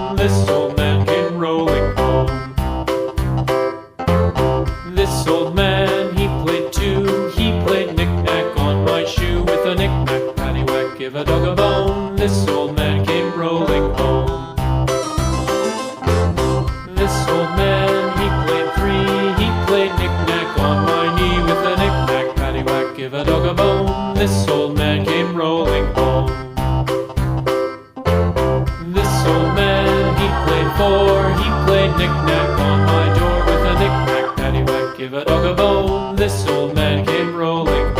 bone. This old man came rolling home. This old man, he played too. He played knick-knack on my shoe. With a knick-knack, paddywhack, give a dog a bone. This old man came rolling home. This old man, he played three. He played knick-knack on my knee. With a knick-knack, paddywhack, give a dog a bone. This old man came rolling home. This old man, he played four. He played knick-knack on my door. With a knick-knack, paddywhack, give a dog a bone. This old man came rolling